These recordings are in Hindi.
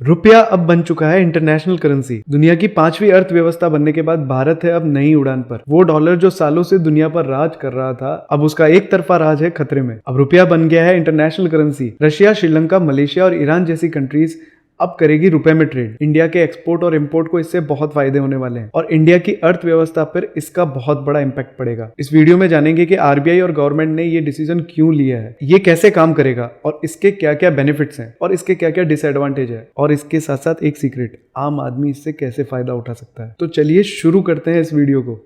रुपया अब बन चुका है इंटरनेशनल करेंसी। दुनिया की 5वीं अर्थव्यवस्था बनने के बाद भारत है अब नई उड़ान पर। वो डॉलर जो सालों से दुनिया पर राज कर रहा था, अब उसका एक तरफा राज है खतरे में। अब रुपया बन गया है international currency. Russia, Sri Lanka, Malaysia और ईरान जैसी कंट्रीज अब करेगी रुपए में ट्रेड। इंडिया के एक्सपोर्ट और इंपोर्ट को इससे बहुत फायदे होने वाले हैं और इंडिया की अर्थव्यवस्था पर इसका बहुत बड़ा इंपैक्ट पड़ेगा। इस वीडियो में जानेंगे कि आरबीआई और गवर्नमेंट ने ये डिसीजन क्यों लिया है, ये कैसे काम करेगा और इसके क्या क्या बेनिफिट्स हैं और इसके क्या क्या डिसएडवांटेज है, और इसके साथ साथ एक सीक्रेट, आम आदमी इससे कैसे फायदा उठा सकता है। तो चलिए शुरू करते हैं इस वीडियो को।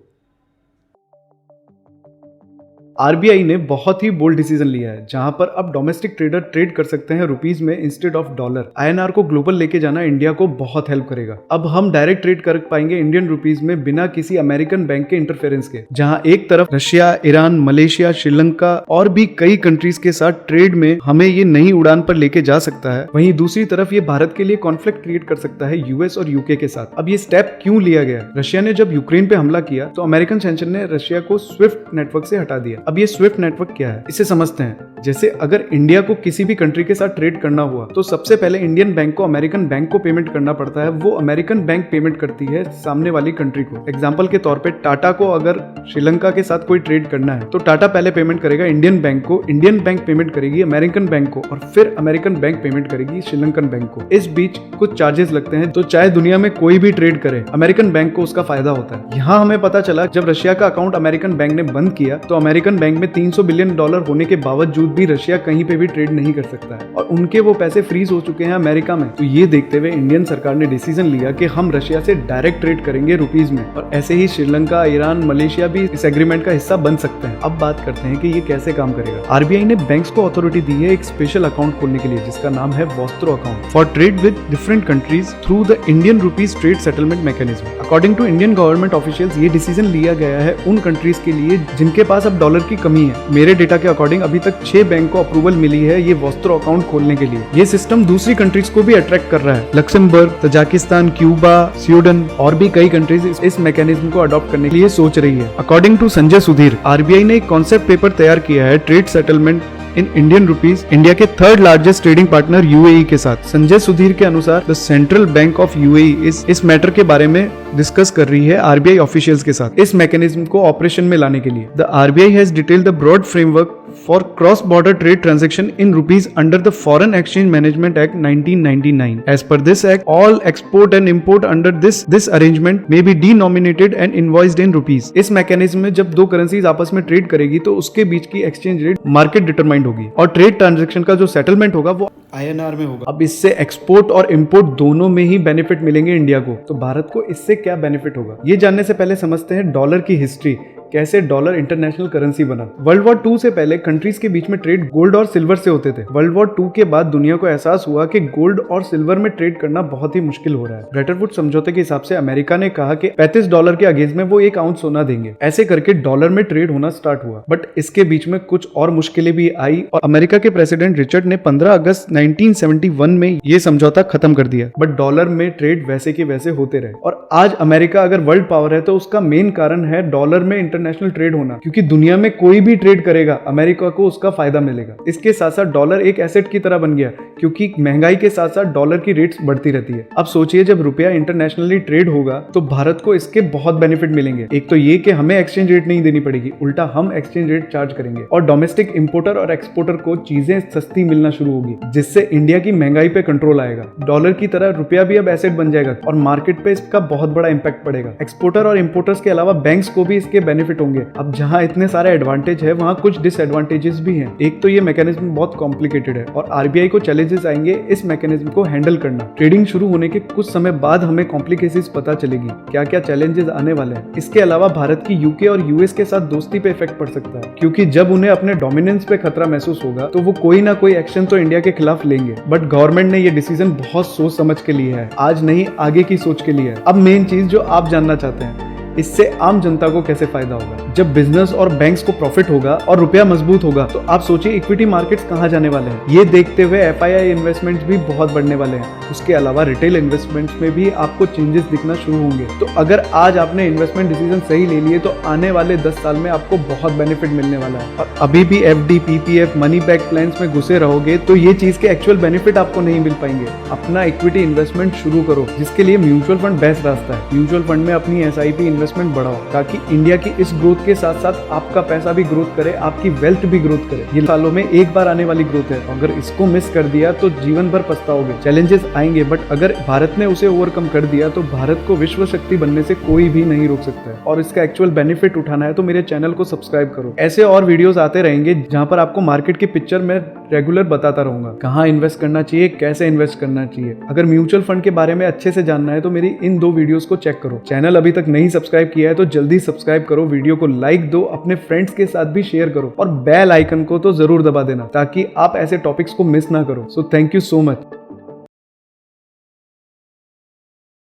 आरबीआई ने बहुत ही बोल्ड डिसीजन लिया है, जहां पर अब डोमेस्टिक ट्रेडर ट्रेड कर सकते हैं रुपीज में इंस्टेड ऑफ डॉलर। आईएनआर को ग्लोबल लेके जाना इंडिया को बहुत हेल्प करेगा। अब हम डायरेक्ट ट्रेड कर पाएंगे इंडियन रुपीज में बिना किसी अमेरिकन बैंक के इंटरफेरेंस के। जहां एक तरफ रशिया, ईरान, मलेशिया, श्रीलंका और भी कई कंट्रीज के साथ ट्रेड में हमें ये नई उड़ान पर लेके जा सकता है, वहीं दूसरी तरफ ये भारत के लिए कॉन्फ्लिक्ट क्रिएट कर सकता है यूएस और यूके के साथ। अब ये स्टेप क्यों लिया गया? रशिया ने जब यूक्रेन पे हमला किया तो अमेरिकन सैंक्शन ने रशिया को स्विफ्ट नेटवर्क से हटा दिया। अब ये स्विफ्ट नेटवर्क क्या है, इसे समझते हैं। जैसे अगर इंडिया को किसी भी कंट्री के साथ ट्रेड करना हुआ तो सबसे पहले इंडियन बैंक को अमेरिकन बैंक को पेमेंट करना पड़ता है। वो अमेरिकन बैंक पेमेंट करती है सामने वाली कंट्री को। एग्जांपल के तौर पे टाटा को अगर श्रीलंका के साथ कोई ट्रेड करना है तो टाटा पहले पेमेंट करेगा इंडियन बैंक को, इंडियन बैंक पेमेंट करेगी अमेरिकन बैंक को और फिर अमेरिकन बैंक पेमेंट करेगी श्रीलंकन बैंक को। इस बीच कुछ चार्जेस लगते हैं, तो चाहे दुनिया में कोई भी ट्रेड करे अमेरिकन बैंक को उसका फायदा होता है। यहाँ हमें पता चला जब रशिया का अकाउंट अमेरिकन बैंक ने बंद किया तो अमेरिकन बैंक में $300 बिलियन होने के बावजूद भी रशिया कहीं पे भी ट्रेड नहीं कर सकता है और उनके वो पैसे फ्रीज हो चुके हैं अमेरिका में। तो ये देखते हुए इंडियन सरकार ने डिसीजन लिया कि हम रशिया से डायरेक्ट ट्रेड करेंगे रुपीज में, और ऐसे ही श्रीलंका, ईरान, मलेशिया भी इस एग्रीमेंट का हिस्सा बन सकते हैं। अब बात करते हैं कि ये कैसे काम करेगा। आरबीआई ने बैंक्स को अथॉरिटी दी है एक स्पेशल अकाउंट खोलने के लिए, जिसका नाम है vostro account for trade with different countries through the Indian rupees trade settlement mechanism. According to Indian government officials ये डिसीजन लिया गया है उन कंट्रीज के लिए जिनके पास अब डॉलर की कमी है। मेरे डेटा के अकॉर्डिंग अभी तक 6 बैंक को अप्रूवल मिली है ये वॉस्त्रो अकाउंट खोलने के लिए। ये सिस्टम दूसरी कंट्रीज को भी अट्रैक्ट कर रहा है। लक्समबर्ग, तजाकिस्तान, क्यूबा, स्वीडन और भी कई कंट्रीज इस मैकेनिज्म को अडॉप्ट करने के लिए सोच रही है। According to Sanjay Sudhir, RBI ने एक कॉन्सेप्ट पेपर तैयार किया है trade settlement in Indian rupees India के 3rd largest trading partner UAE के साथ। संजय सुधीर के अनुसार the central bank of UAE इस मैटर के बारे में डिस्कस कर रही है आरबीआई ऑफिशियल्स के साथ इस मैकेनिज्म को ऑपरेशन में लाने के लिए। The RBI has detailed the broad framework for cross border trade transaction in rupees under the foreign exchange management act 1999। As per this act, all export and import under this arrangement may be denominated and invoiced in rupees. इस मैकेनिज्म में जब दो करेंसीज आपस में ट्रेड करेगी तो उसके बीच की एक्सचेंज रेट मार्केट डिटरमाइंड होगी और ट्रेड ट्रांजैक्शन का जो सेटलमेंट होगा वो आईएनआर में होगा। अब इससे एक्सपोर्ट और इंपोर्ट दोनों में ही बेनिफिट मिलेंगे इंडिया को। तो भारत को इससे क्या बेनिफिट होगा, ये जानने से पहले समझते हैं डॉलर की हिस्ट्री, कैसे डॉलर इंटरनेशनल करेंसी बना। वर्ल्ड वॉर 2 से पहले कंट्रीज के बीच में ट्रेड गोल्ड और सिल्वर से होते थे। वर्ल्ड वॉर 2 के बाद दुनिया को एहसास हुआ कि गोल्ड और सिल्वर में ट्रेड करना बहुत ही मुश्किल हो रहा है। ब्रेटन वुड्स समझौते के हिसाब से अमेरिका ने कहा कि $35 के अगेंस्ट में वो 1 आउंस सोना देंगे। ऐसे करके डॉलर में ट्रेड होना स्टार्ट हुआ, बट इसके बीच में कुछ और मुश्किलें भी आई और अमेरिका के प्रेसिडेंट रिचर्ड ने 15 अगस्त 1971 में ये समझौता खत्म कर दिया। बट डॉलर में ट्रेड वैसे के वैसे होते रहे और आज अमेरिका अगर वर्ल्ड पावर है तो उसका मेन कारण है डॉलर में इंटरनेशनल ट्रेड होना, क्योंकि दुनिया में कोई भी ट्रेड करेगा अमेरिका को उसका फायदा मिलेगा। इसके साथ साथ डॉलर एक एसेट की तरह बन गया, क्योंकि महंगाई के साथ साथ डॉलर की रेट्स बढ़ती रहती है। अब सोचिए जब रुपया इंटरनेशनली ट्रेड होगा तो भारत को इसके बहुत बेनिफिट मिलेंगे। एक तो ये कि हमें एक्सचेंज रेट नहीं देनी पड़ेगी, उल्टा हम एक्सचेंज रेट चार्ज करेंगे और डोमेस्टिक इंपोर्टर और एक्सपोर्टर को चीजें सस्ती मिलना शुरू होगी, जिससे इंडिया की महंगाई पे कंट्रोल आएगा। डॉलर की तरह रुपया भी अब एसेट बन जाएगा और मार्केट पे इसका बहुत बड़ा इंपैक्ट पड़ेगा। एक्सपोर्टर और इंपोर्टर्स के अलावा बैंक्स को भी इसके बेनिफिट होंगे। अब जहां इतने सारे एडवांटेज है वहां कुछ डिसएडवांटेजेस भी हैं। एक तो ये मैकेनिज्म बहुत कॉम्प्लिकेटेड है और आरबीआई को चैलेंजेस आएंगे इस मैकेनिज्म को हैंडल करना। ट्रेडिंग शुरू होने के कुछ समय बाद हमें कॉम्प्लिकेशंस पता चलेगी, क्या क्या चैलेंजेस आने वाले हैं। इसके अलावा भारत की यूके और यूएस के साथ दोस्ती पे इफेक्ट पड़ सकता है, क्योंकि जब उन्हें अपने डोमिनेंस पे खतरा महसूस होगा तो वो कोई ना कोई एक्शन तो इंडिया के खिलाफ लेंगे। बट गवर्नमेंट ने ये डिसीजन बहुत सोच समझ के लिए है, आज नहीं आगे की सोच के लिए है। अब मेन चीज जो आप जानना चाहते हैं, इससे आम जनता को कैसे फायदा होगा। जब बिजनेस और बैंक्स को प्रॉफिट होगा और रुपया मजबूत होगा तो आप सोचिए इक्विटी मार्केट्स कहाँ जाने वाले हैं। ये देखते हुए एफआईआई इन्वेस्टमेंट्स भी बहुत बढ़ने वाले हैं। उसके अलावा रिटेल इन्वेस्टमेंट्स में भी आपको चेंजेस दिखना शुरू होंगे। तो अगर आज आपने इन्वेस्टमेंट डिसीजन सही ले लिए तो आने वाले 10 साल में आपको बहुत बेनिफिट मिलने वाला है। और अभी भी FD, PPF, money back plans में घुसे रहोगे तो ये चीज के एक्चुअल बेनिफिट आपको नहीं मिल पाएंगे। अपना इक्विटी इन्वेस्टमेंट शुरू करो, जिसके लिए म्यूचुअल फंड बेस्ट रास्ता है। म्यूचुअल फंड में अपनी एसआईपी इन्वेस्टमेंट बढ़ाओ ताकि इंडिया की इस ग्रोथ के साथ साथ आपका पैसा भी ग्रोथ करे, आपकी वेल्थ भी ग्रोथ करे। ये सालों में एक बार आने वाली ग्रोथ है, अगर इसको मिस कर दिया तो जीवन भर पछताओगे। चैलेंजेस आएंगे बट अगर भारत ने उसे ओवरकम कर दिया तो भारत को विश्व शक्ति बनने से कोई भी नहीं रोक सकता है। और इसका एक्चुअल बेनिफिट उठाना है तो मेरे चैनल को सब्सक्राइब करो। ऐसे और वीडियोस आते रहेंगे जहां पर आपको मार्केट की पिक्चर में रेगुलर बताता रहूंगा, कहां इन्वेस्ट करना चाहिए, कैसे इन्वेस्ट करना चाहिए। अगर म्यूचुअल फंड के बारे में अच्छे से जानना है तो मेरी इन 2 वीडियोस को चेक करो। चैनल अभी तक नहीं सब्सक्राइब किया है तो जल्दी सब्सक्राइब करो, वीडियो को लाइक दो, अपने फ्रेंड्स के साथ भी शेयर करो और बेल आइकन को तो जरूर दबा देना ताकि आप ऐसे टॉपिक्स को मिस ना करो। So thank you so much.